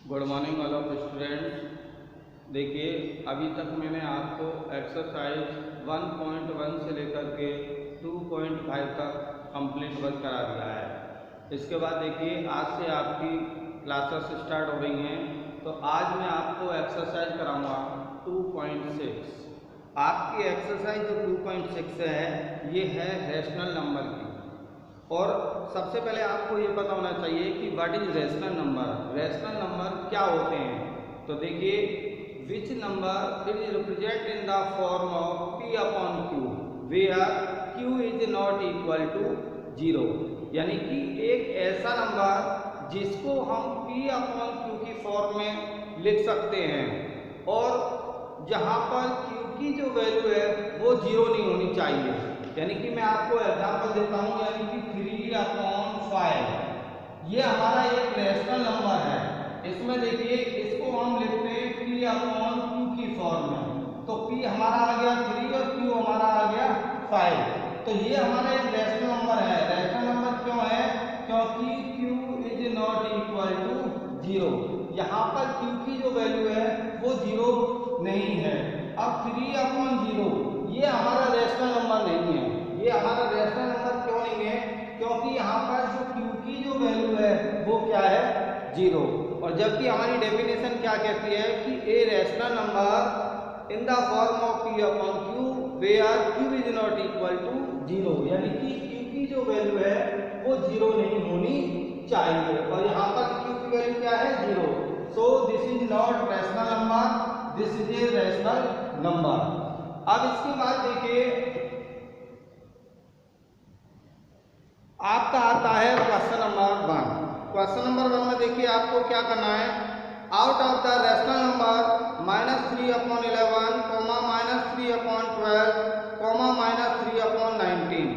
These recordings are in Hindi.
Good morning all of students. देखिए, अभी तक मैंने आपको एक्सरसाइज 1.1 से लेकर के 2.5 तक कंप्लीट वर्क करा दिया है। इसके बाद देखिए, आज से आपकी क्लासेस स्टार्ट हो रही हैं, तो आज मैं आपको एक्सरसाइज कराऊंगा 2.6। आपकी एक्सरसाइज जो 2.6 है, ये है रैशनल नंबर की। और सबसे पहले आपको ये पता होना चाहिए कि what is rational number. Rational number क्या होते हैं? तो देखिए, which number is represent in the form of p upon q where q is not equal to 0। यानी कि एक ऐसा नंबर जिसको हम p अपॉन q की फॉर्म में लिख सकते हैं और जहाँ पर q की जो वैल्यू है वो 0 नहीं होनी चाहिए। यानी कि मैं आपको एग्जांपल देता हूँ, यानी कि 3/5 ये हमारा एक रैशनल नंबर है। इसमें देखिए, इसको हम लिखते हैं p अपॉन q की फॉर्म में। तो p हमारा आ गया 3 और q हमारा आ गया 5। तो ये हमारा एक रैशनल नंबर है। रैशनल नंबर क्यों है? क्योंकि q is not equal to 0। यहाँ पर q की जो वैल्यू है वो 0 नहीं है। अब 3/0 ये हमारा रैशनल नंबर नहीं है। ये हमारा रैशनल नंबर क्यों नहीं है? क्योंकि यहाँ पर जो q की जो वैल्यू है वो क्या है? 0। और जबकि हमारी डेफिनेशन क्या कहती है कि a rational number in the form of p upon q where q is not equal to 0। यानी कि q की जो वैल्यू है वो 0 नहीं होनी चाहिए। और यहाँ पर q की वैल्यू क्या है? 0। So this is not rational number, this is a rational number. अब इसके बाद देखिए, आपका आता है क्वेश्चन नंबर 1। क्वेश्चन नंबर 1 में देखिए, आपको क्या करना है? Out of the rational number -3/11, -3/12, -3/19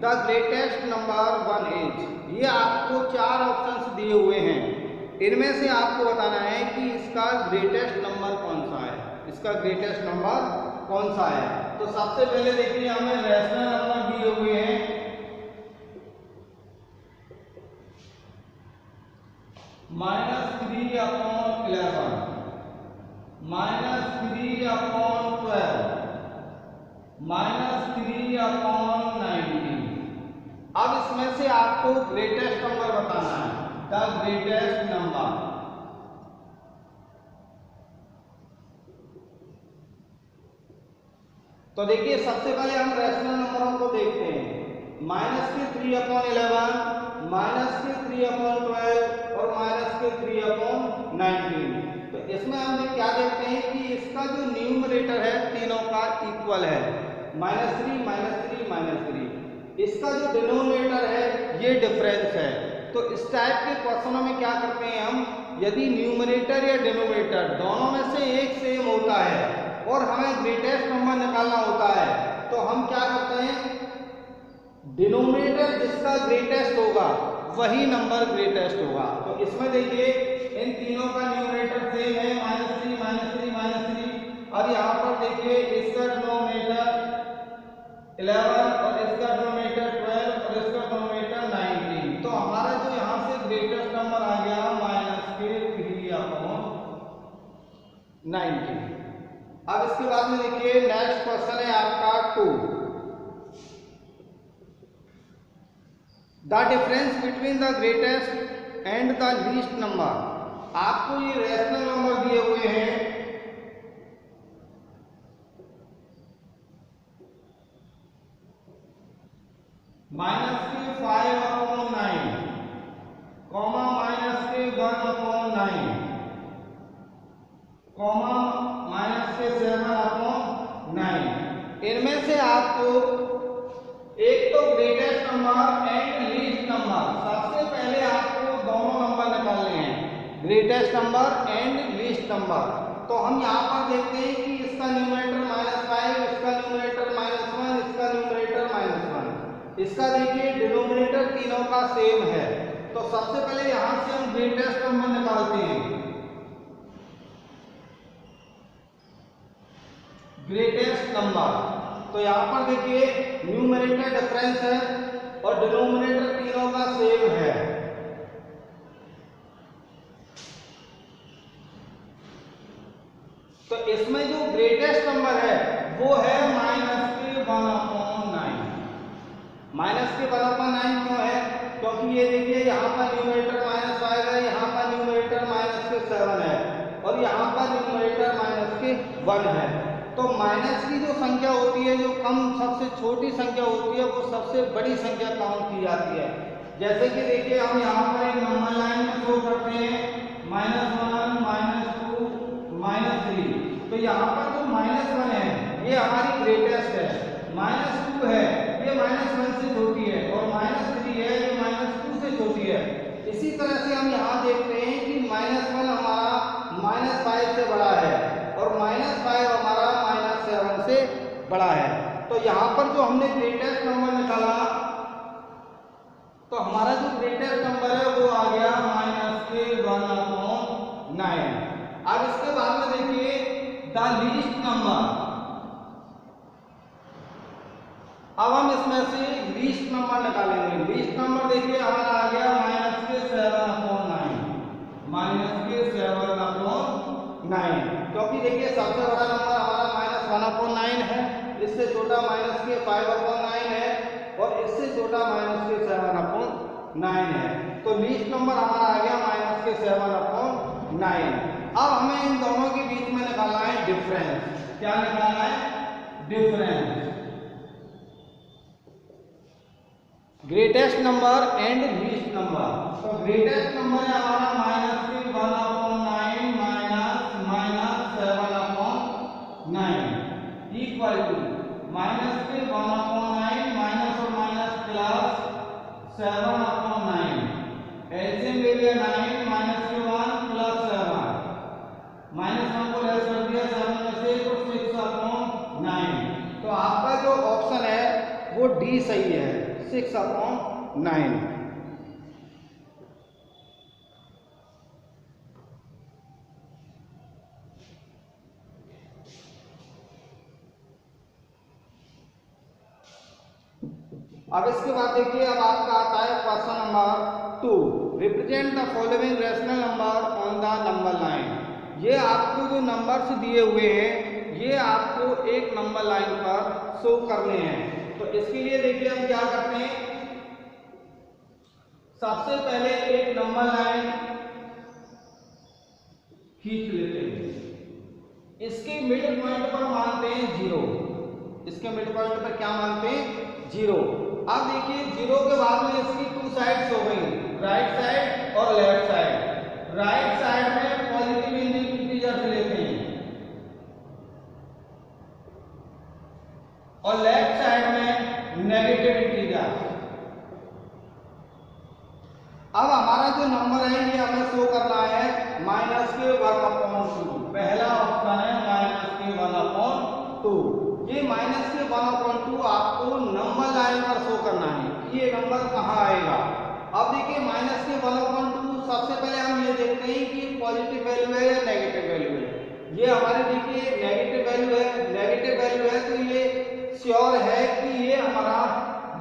the greatest number 1 is. ये आपको 4 ऑप्शंस दिए हुए हैं। इनमें से आपको बताना है कि इसका ग्रेटेस्ट नंबर कौन सा है। इसका ग्रेटेस्ट नंबर कौन सा है? तो सबसे पहले देखिए, हमें रैशनल नंबर दिए हुए हैं -3/11, -3/12, -3/19। अब इसमें से आपको ग्रेटेस्ट नंबर बताना है, द ग्रेटेस्ट नंबर। तो देखिए, सबसे पहले हम रैशनल नंबरों को देखते हैं। -3/11, -3/12 और -3/19। तो इसमें हम क्या देखते हैं कि इसका जो न्यूमरेटर है तीनों का इक्वल है, -3, -3, -3। इसका जो डिनोमिनेटर है ये डिफरेंस है। तो इस टाइप के क्वेश्चनों में क्या करते हैं हम, यदि न्यूमरेटर या डिनोमिनेटर दोनों में से एक सेम होता है और हमें ग्रेटेस्ट नंबर निकालना होता है, तो हम क्या करते हैं, डिनोमिनेटर जिसका ग्रेटेस्ट होगा वही नंबर ग्रेटेस्ट होगा। तो इसमें देखिए, इन तीनों का न्यूमरेटर सेम है, -3, -3, -3। अब यहाँ पर देखिए, इसका डिनोमिनेटर 11 और इसका डिनोमिनेटर 12 और इसका डिनोमिनेटर 19। तो हमारा जो यहाँ से ग्रेटेस्ट नंबर आ गया -3/19। अब इसके बाद में देखिए, नेक्स्ट क्वेश्चन है आपका 2। The difference between the greatest and the least number. आपको ये रैशनल नंबर दिए हुए हैं -5/9, -1/9, -7/9। इनमें से आपको एक तो greatest number and least number, सबसे पहले आपको दोनों नंबर निकालने हैं, greatest number and least number. तो हम यहाँ पर देखते हैं कि इसका न्यूमरेटर -5, इसका न्यूमरेटर -1, इसका न्यूमरेटर -1। इसका देखिए, डिनोमिनेटर तीनों का सेम है। तो सबसे पहले यहाँ से हम ग्रेटेस्ट नंबर निकालते हैं। ग्रेटेस्ट नंबर, तो यहाँ पर देखिए, न्यूमरेटर डिफरेंस है और डिनोमिनेटर तीनों का सेम है। तो इसमें जो ग्रेटेस्ट नंबर है वो है माइनस के 1/9। माइनस के 1/9 क्यों है? क्योंकि ये देखिए यहाँ पर न्यूमरेटर माइनस आएगा, यहाँ पर न्यूमरेटर माइनस के 7 है और यहाँ पर न्यूमरेटर माइनस के 1 है। तो माइनस की जो संख्या होती है, जो कम सबसे छोटी संख्या होती है, वो सबसे बड़ी संख्या काउंट की जाती है। जैसे कि देखिए हम यहाँ पर एक नंबर लाइन में शो करते हैं -1, -2, -3। तो यहाँ पर जो -1 है ये हमारी ग्रेटेस्ट है, -2 है ये -1 से छोटी है और -3 है ये -2 से छोटी है। इसी तरह से हम यहाँ देखते हैं कि -1 हमारा -5 से बड़ा है और -5 हमारा -7 से बड़ा है। तो यहाँ पर जो हमने ग्रेटेस्ट नंबर निकाला, तो हमारा जो ग्रेटेस्ट नंबर है वो आ गया -1/9। अब इसके बाद में देखिए द लीस्ट नंबर। अब हम इसमें से लीस्ट नंबर निकालेंगे। लीस्ट नंबर देखिए हमारा आ गया -7/9। -7/9, क्योंकि देखिए सबसे बड़ा नंबर हमारा -1/9 है, इससे छोटा -5/9 है और इससे छोटा -7/9 है। तो लीस्ट नंबर हमारा आ गया -7/9। अब हमें इन दोनों के बीच में निकालना है डिफरेंस। क्या निकालना है? Difference. Greatest number and least number. तो ग्रेटेस्ट नंबर है हमारा -1/9 -7/9 इक्वल टू -1/9 माइनस और माइनस प्लस 7/9। ऐसे ले लिया 9 -1 प्लस 7, -1 को लेस कर दिया 7 में से तो 6/9। तो आपका जो ऑप्शन है वो डी सही है, 6/9। अब इसके बाद देखिए अब आपका आता है question number 2। Represent the following rational number on the number line. ये आपको जो नंबर्स दिए हुए हैं ये आपको एक नंबर लाइन पर शो करने हैं। तो इसके लिए देखिए हम क्या करते हैं, सबसे पहले एक नंबर लाइन खींच लेते हैं। इसके मिड पॉइंट पर मानते हैं 0। इसके मिड पॉइंट पर क्या मानते हैं? 0। अब देखिए 0 के बाद में इसकी 2 साइड्स हो गई, राइट साइड और लेफ्ट साइड। राइट साइड में पॉजिटिव इंटीजर लेते हैं और लेफ्ट साइड में नेगेटिव इंटीजर। अब हमारा जो नंबर है ये हमें शो करना है -1/2। पहला ऑप्शन है -1/2। ये -1/2 आपको नंबर लाइन पर शो करना है, ये नंबर कहाँ आएगा। अब देखिए -1/2 सबसे पहले हम ये देखते हैं कि पॉजिटिव वैल्यू है या नेगेटिव वैल्यू है। ये हमारी देखिए नेगेटिव वैल्यू है, नेगेटिव वैल्यू है तो ये श्योर है कि ये हमारा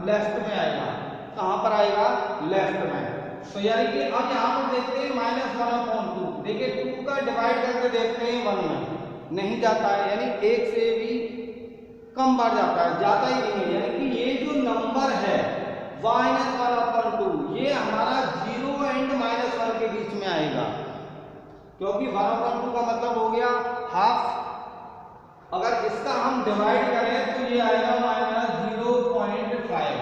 लेफ्ट में आएगा। कहाँ पर आएगा? लेफ्ट में। तो यानी कि अब यहाँ पर देखते हैं -1/2। देखिए 2 का डिवाइड करके देखते हैं 1 में, नहीं जाता है, यानी 1 से भी कम बार जाता है, जाता ही नहीं है। यानी कि ये जो नंबर है -1/2 ये हमारा 0 एंड -1 के बीच में आएगा, क्योंकि 1/2 का मतलब हो गया हाफ। अगर इसका हम डिवाइड करें तो ये आएगा -0.5।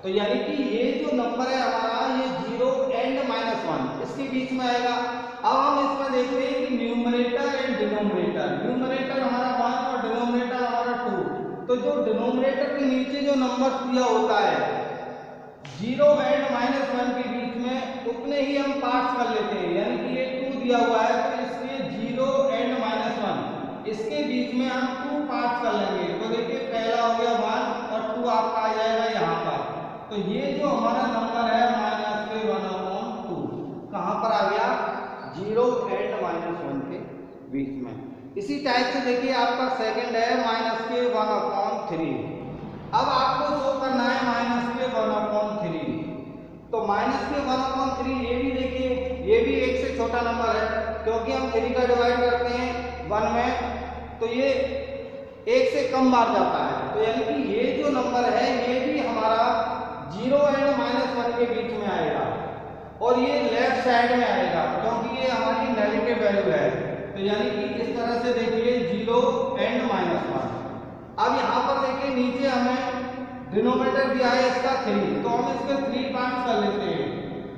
तो यानी कि ये जो नंबर है हमारा ये 0 एंड -1 इसके बीच में आएगा। अब हम इसमें देखते हैं कि न्यूमरेटर एंड डिनोमिनेटर। न्यूमरेटर हमारा 1 और डिनोमिनेटर हमारा 2। तो जो डिनोमिनेटर के नीचे जो नंबर दिया होता है 0 एंड -1 के बीच में, उतने ही हम पार्ट्स कर लेते हैं। यानी कि ये 2 दिया हुआ है तो इसके 0 एंड -1 इसके बीच में हम 2 पार्ट्स कर लेंगे। तो देखिए पहला हो गया 1 और 2 आपका आ जाएगा यहाँ पर। तो ये जो हमारा नंबर है -1/2 कहाँ पर आ गया? 0 एंड -1 के बीच में। इसी टाइप से देखिए आपका सेकंड है -1/3। अब आपको शो करना है -1/3। तो -1/3 ये भी देखिए ये भी 1 से छोटा छोटा नंबर है, क्योंकि हम 3 का डिवाइड करते हैं 1 में तो ये 1 से कम बार जाता है। तो यानी कि ये जो नंबर है ये भी हमारा 0 एंड -1 के बीच में आएगा और ये लेफ्ट साइड में आएगा क्योंकि ये हमारी नेगेटिव वैल्यू है। तो यानी कि इस तरह से देखिए 0 एंड -1। अब यहाँ पर देखिए नीचे हमें डिनोमिनेटर दिया है इसका 3, तो हम इसके 3 पार्ट्स कर लेते हैं।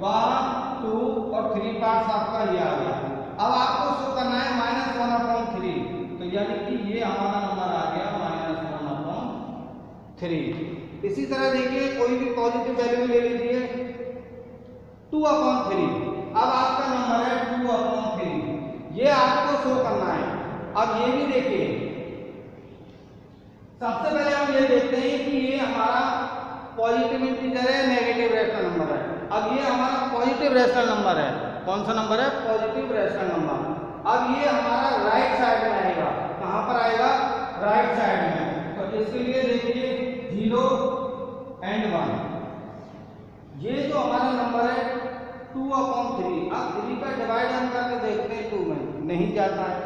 1, 2 और 3 पार्ट्स आपका ये आ गया। अब आपको शो करना है -1/3, तो यानी कि ये हमारा नंबर आ गया -1/3। इसी तरह देखिए कोई भी पॉजिटिव वैल्यू ले लीजिए 2/3। अब आपका नंबर है 2/3, ये आपको शो करना है। अब ये भी देखिए, सबसे पहले हम ये देखते हैं कि ये हमारा पॉजिटिव इंटीजर है, नेगेटिव रैशनल नंबर है। अब ये हमारा पॉजिटिव रैशनल नंबर है। कौन सा नंबर है? Positive rational number. अब ये हमारा राइट साइड में आएगा। कहां पर आएगा? राइट साइड में। तो इसके लिए देखिए 0 एंड 1, ये जो हमारा नंबर है 2/3। अब 3 का डिवाइड हम करके देखते हैं 2 में, नहीं जाता है।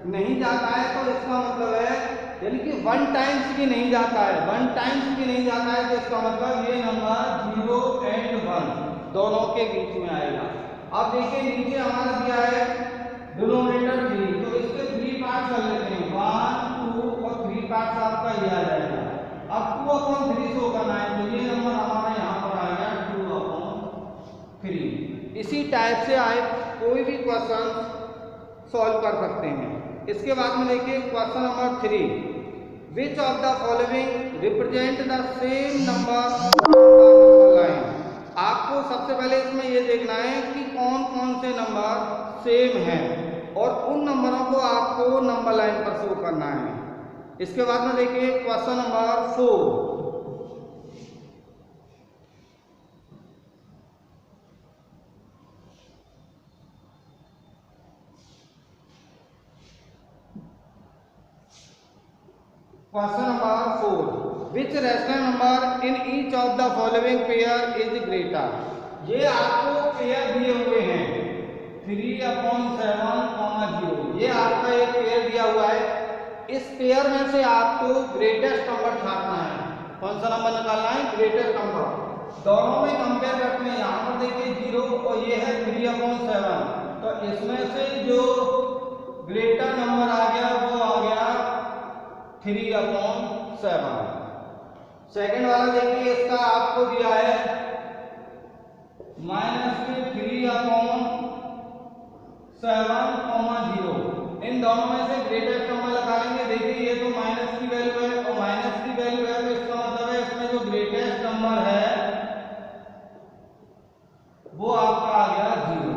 नहीं जाता है तो इसका मतलब है यानी कि 1 टाइम्स भी नहीं जाता है, 1 टाइम्स भी नहीं जाता है, तो इसका मतलब ये नंबर 0 एंड 1 दोनों के बीच में आएगा। अब देखिए नीचे हमारा दिया है डिनोमिनेटर 3, तो इसके 3 पार्ट्स कर लेते हैं। 1, 2 और 3 पार्ट्स आपका ये आ जाएगा। अब 2/3 शो करना है, तो ये नंबर हमारा यहाँ पर आ गया 2/3। इसी टाइप से आप कोई भी क्वेश्चन सॉल्व कर सकते हैं। इसके बाद में देखिए question number 3, which of the following represent the same number line. आपको सबसे पहले इसमें ये देखना है कि कौन कौन से नंबर सेम हैं और उन नंबरों को आपको नंबर लाइन पर शो करना है। इसके बाद में देखिए question number 4, question number 4, which rational number in each of the following pair is greater. ये आपको पेयर दिए हुए हैं 3/7, 0, ये आपका एक पेयर दिया हुआ है। इस पेयर में से आपको ग्रेटेस्ट नंबर छापना है। कौन सा नंबर निकालना है? Greatest number. दोनों में कंपेयर करते हैं। यहाँ पर देखिए 0 और ये है 3/7, तो इसमें से जो ग्रेटर नंबर आ गया वो आ गया 3/7। सेकेंड वाला देखिए इसका आपको दिया है -3/7, 0। इन दोनों में से ग्रेटेस्ट नंबर लगा लेंगे। देखिए ये तो माइनस की वैल्यू है और माइनस की वैल्यू है, तो इसका मतलब है इसमें जो ग्रेटेस्ट नंबर है वो आपका आ गया 0।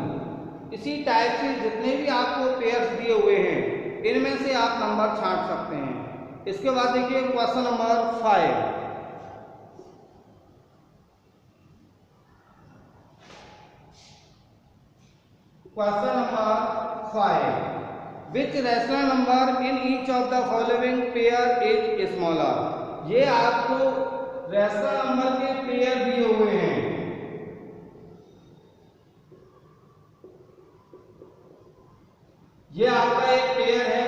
इसी टाइप से जितने भी आपको पेयर्स दिए हुए हैं इनमें से आप नंबर छांट सकते हैं। इसके बाद देखिए question number 5, question number 5, which rational number in each of the following pair is smaller. ये आपको रैशनल नंबर के पेयर दिए हुए हैं। ये आपका एक पेयर है,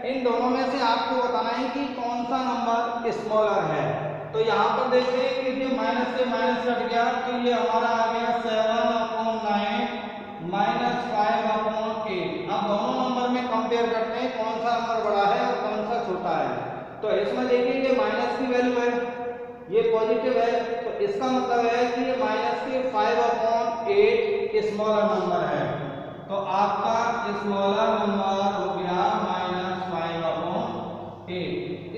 इन दोनों में से आपको बताना है कि कौन सा नंबर स्मॉलर है। तो यहाँ पर देखिए कि ये माइनस से माइनस कट गया, तो ये हमारा आ गया 7/9 -5/8। अब दोनों नंबर में कंपेयर करते हैं कौन सा नंबर बड़ा है और कौन सा छोटा है। तो इसमें देखिए ये माइनस की वैल्यू है, ये पॉजिटिव है, तो इसका मतलब है कि ये माइनस के 5/8 स्मॉलर नंबर है। तो आपका स्मॉलर नंबर हो गया -5/8।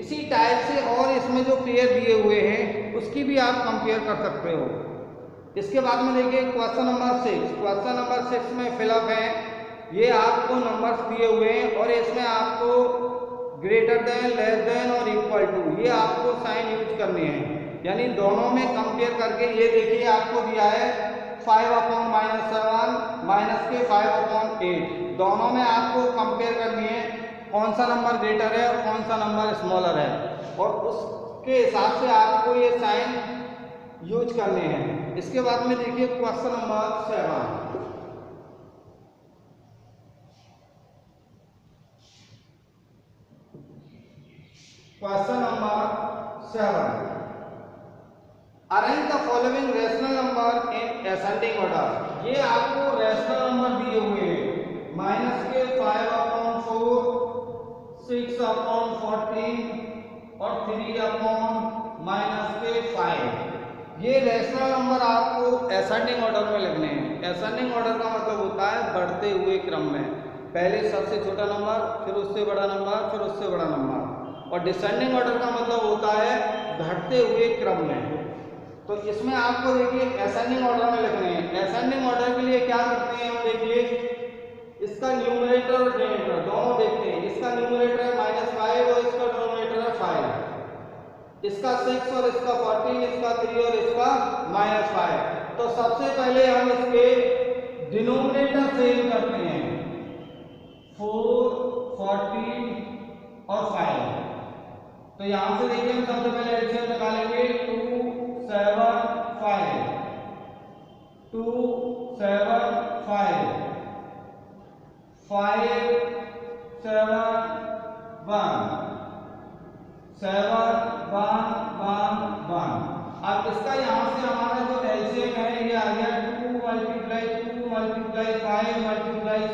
इसी टाइप से और इसमें जो पेयर दिए हुए हैं उसकी भी आप कंपेयर कर सकते हो। इसके बाद में देखिए क्वेश्चन नंबर 6, क्वेश्चन नंबर 6 में फिलअप है। ये आपको नंबर्स दिए हुए हैं और इसमें आपको ग्रेटर देन, लेस देन और इक्वल टू ये आपको साइन यूज करने हैं। यानी दोनों में कंपेयर करके ये देखिए आपको दिया है 5/-7 माइनस के 5/8। दोनों में आपको कंपेयर करनी है कौन सा नंबर ग्रेटर है और कौन सा नंबर स्मॉलर है, और उसके हिसाब से आपको ये साइन यूज करने हैं। इसके बाद में देखिए question number 7, question number 7, arrange the following rational number in ascending order. ये आपको रेशनल नंबर दिए हुए हैं, माइनस के 5/4, 6/14 और 3/-5। ये रेशनल नंबर आपको असेंडिंग ऑर्डर में लिखने हैं। असेंडिंग ऑर्डर का मतलब होता है बढ़ते हुए क्रम में, पहले सबसे छोटा नंबर, फिर उससे बड़ा नंबर, फिर उससे बड़ा नंबर। और डिसेंडिंग ऑर्डर का मतलब होता है घटते हुए क्रम में। तो इसमें आपको देखिए असेंडिंग ऑर्डर में लिखने हैं। असेंडिंग ऑर्डर के लिए क्या करते हैं हम, देखिए इसका न्यूमरेटर और डिनोमिनेटर दोनों देखते हैं। इसका न्यूमरेटर है -5 और इसका डिनोमिनेटर है 5। इसका 6 और इसका 14, इसका 3 और इसका -5। तो सबसे पहले हम इसके डिनोमिनेटर सेम करते हैं, 4, 14 और 5। तो यहां से देखिए हम सबसे पहले एलसीएम निकालेंगे, 2, 7, 5, 2, 7, 5, 5, 7, 1, 7, 1, 1, 1। अब इसका यहाँ से हमारा जो एलसीएम है ये आ गया 2 × 2 × 5 ×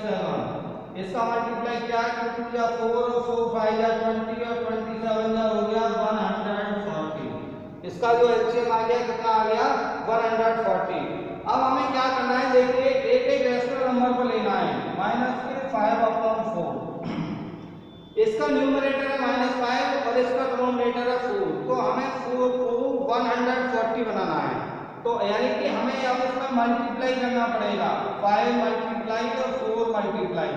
7। इसका मल्टीप्लाई क्या है, 2 या 4 और 4 5 या 20 और 27 या हो गया 140। इसका जो एलसीएम आ गया कितना आ गया, 140। अब हमें क्या करना है, देखिए एक एक रेशनल नंबर को लेना है, माइनस के 5/4। इसका न्यूमरेटर है -5 और इसका डिनोमिनेटर है 4। तो हमें 4 को 140 बनाना है। तो यानी कि हमें अब इसमें मल्टीप्लाई करना पड़ेगा, 5 मल्टीप्लाई और 4 मल्टीप्लाई।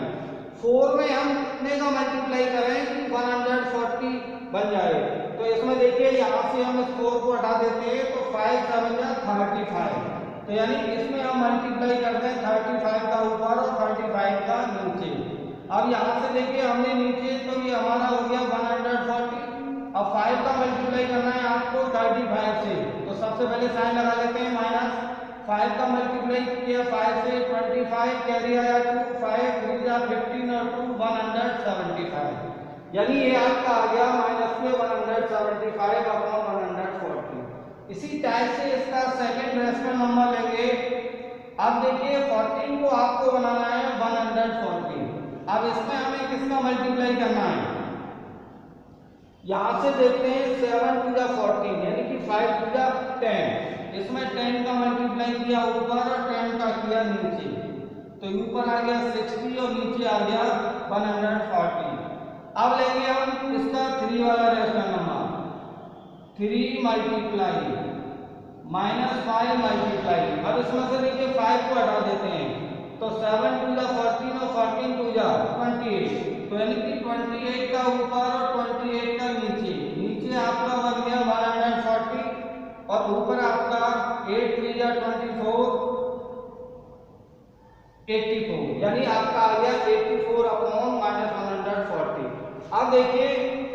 4 में हम कितने का मल्टीप्लाई करें कि 140 बन जाए। तो इसमें देखिए यहाँ से हम इस 4 को हटा देते हैं, तो 5 7 या 35। तो यानी इसमें हम मल्टीप्लाई करते हैं 35 का ऊपर और 35 का नीचे। अब यहाँ से देखिए हमने नीचे, तो ये हमारा हो गया 140। अब 5 का मल्टीप्लाई करना है आपको 35 से, तो सबसे पहले साइन लगा लेते हैं -5 का मल्टीप्लाई किया 5 से, 25 कैरी आया 2, 5 3 जा 15 और 2 175। यानी ये आपका आ गया -175/140। इसी टाइप से इसका सेकंड रेशनल नंबर लेंगे। अब देखिए 14 को आपको बनाना है 140। अब इसमें हमें किसका मल्टीप्लाई करना है, यहां से देखते हैं 7 × 2 = 14 यानी कि 5 × 2 = 10। इसमें 10 का मल्टीप्लाई किया ऊपर और 10 का किया नीचे, तो ऊपर आ गया 60 और नीचे आ गया 140। अब लेंगे हम इसका 3 वाला रेशनल नंबर, 3 मल्टीप्लाई -5 मल्टीप्लाई। अब इसमें से देखिए 5 को हटा देते हैं, तो 7 × 2 = 14 और 14 × 2 = 28। तो यानी कि 28 का ऊपर और 28 का नीचे, नीचे आपका बन गया 140 और ऊपर आपका 8 3 = 24, 84। यानी आपका आ गया 84/-140। अब देखिए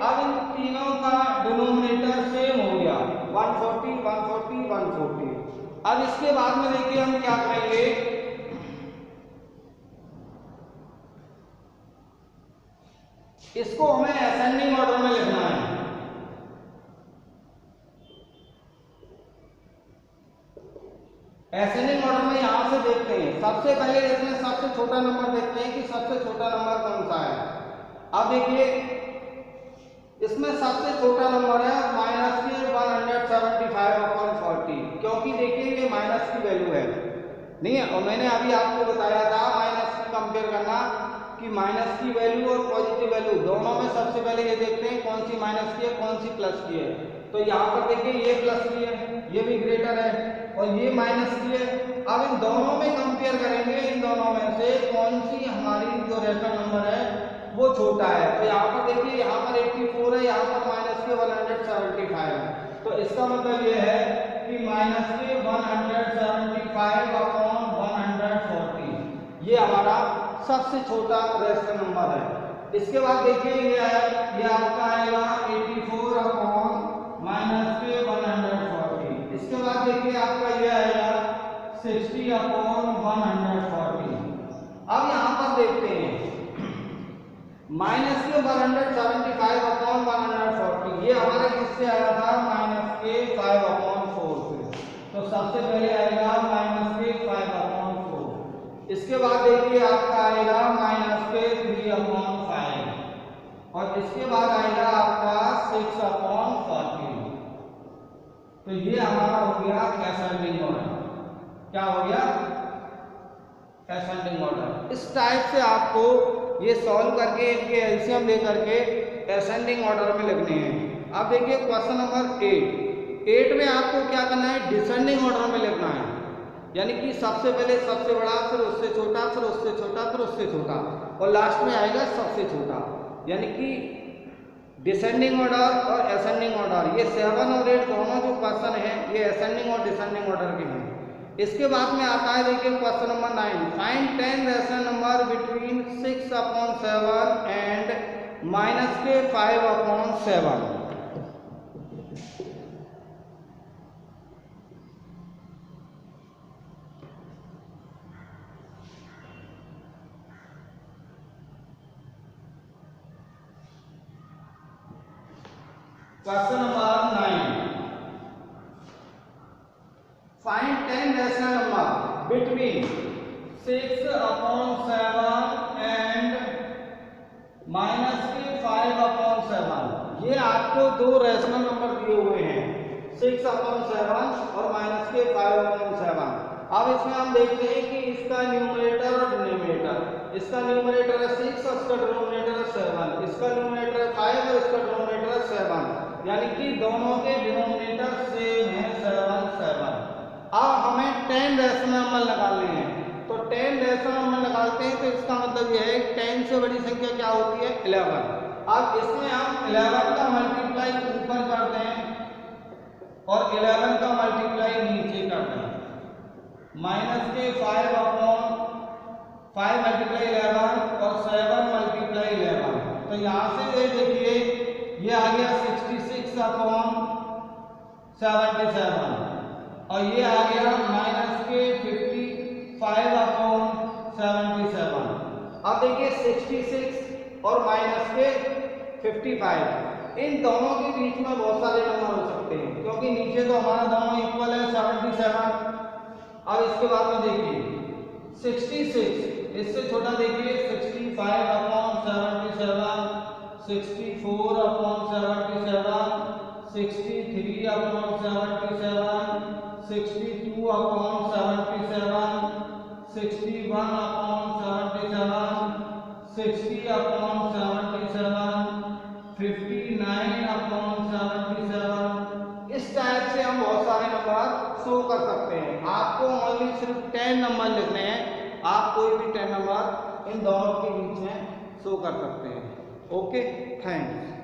अब इन तीनों का डिनोमिनेटर सेम हो गया, 140 140 140। अब इसके बाद में देखिए हम क्या करेंगे, इसको हमें असेंडिंग ऑर्डर में लिखना है। असेंडिंग ऑर्डर में यहां से देखते हैं, सबसे पहले इसमें सबसे छोटा नंबर देखते हैं कि सबसे छोटा नंबर कौन सा है। अब देखिए इसमें सबसे छोटा नंबर है -175/40, क्योंकि देखिए ये माइनस की वैल्यू है नहीं है। और मैंने अभी आपको बताया था माइनस की कंपेयर करना कि माइनस की वैल्यू और पॉजिटिव वैल्यू दोनों में सबसे पहले ये देखते हैं कौन सी माइनस की है कौन सी प्लस की है। तो यहाँ पर देखिए ये प्लस की है, ये भी ग्रेटर है और ये माइनस की है। अब इन दोनों में कंपेयर करेंगे, इन दोनों में से कौन सी हमारी जो रेशनल नंबर है वो छोटा है। तो यहाँ पर देखिए यहाँ पर 84 है, यहाँ पर माइनस के 175 है। तो इसका मतलब ये है कि माइनस के 175/140 ये हमारा सबसे छोटा रेशनल नंबर है। इसके बाद देखिए ये आपका आएगा 84/-140। इसके बाद देखिए आपका ये आएगा 60/140। अब यहाँ पर देखते हैं माइनस के 175 अपॉन 140, ये हमारा किससे आया था? माइनस के 5 अपॉन 4 से। तो सबसे पहले आएगा माइनस के 5 अपॉन 4, इसके बाद देखिए आपका आएगा माइनस के 3 अपॉन 5, और इसके बाद आएगा आपका 6 अपॉन 40। तो ये हमारा हो गया असेंडिंग ऑर्डर। क्या हो गया? Ascending order. इस टाइप से आपको ये सॉल्व करके इनके एलसीएम लेकर के असेंडिंग ऑर्डर में लिखने हैं। अब देखिए क्वेश्चन नंबर 8 में आपको क्या करना है? डिसेंडिंग ऑर्डर में लिखना है, यानी कि सबसे पहले सबसे बड़ा, फिर उससे छोटा, फिर उससे छोटा, फिर उससे छोटा, और लास्ट में आएगा सबसे छोटा। यानी कि डिसेंडिंग ऑर्डर और असेंडिंग ऑर्डर, ये 7 और 8 दोनों जो क्वेश्चन हैं ये असेंडिंग और डिसेंडिंग ऑर्डर के हैं। इसके बाद में आता है देखिए question number 9, find 10 rational number between 6 upon 7 and minus के 5 upon 7। Question number 9, find 10 rational number between 6 upon 7 and minus के 5 अपॉन 7। ये आपको दो रैशनल नंबर दिए हुए हैं, 6 अपॉन 7 और माइनस के 5 अपॉन 7। अब इसमें हम देखते हैं कि इसका न्यूमरेटर और डिनोमिनेटर, इसका न्यूमरेटर है 6 और इसका डिनोमिनेटर है 7, इसका न्यूमरेटर है 5 और इसका डिनोमिनेटर है 7, यानी कि दोनों के डिनोमिनेटर सेम है 7 7। अब हमें 10 रैशनल नंबर निकालने हैं, तो 10 रैशनल नंबर निकालते हैं तो इसका मतलब यह है 10 से बड़ी संख्या क्या होती है? 11। अब इसमें हम 11 का मल्टीप्लाई ऊपर करते हैं और 11 का मल्टीप्लाई नीचे करते हैं। माइनस के 5 अपॉन 5 मल्टीप्लाई 11 और 7 मल्टीप्लाई 11, तो यहाँ से ये देखिए ये आ गया 66 अपॉन 77, और ये आ गया माइनस के 55 अपॉन 77। अब देखिए 66 और माइनस के 55, इन दोनों के बीच में बहुत सारे नंबर हो सकते हैं, क्योंकि नीचे तो हमारा दोनों इक्वल है 77। अब इसके बाद में देखिए 66, इससे छोटा देखिए 65 upon 77, 64 upon 77, 63 upon 77, 62 upon 77, 61 upon 77, 60 upon 77, 59 upon 77। इस टाइप से हम बहुत सारे नंबर शो कर सकते हैं। आपको ओनली सिर्फ 10 नंबर लिखने हैं, आप कोई भी 10 नंबर इन दोनों के बीच में शो कर सकते हैं। Okay, thanks.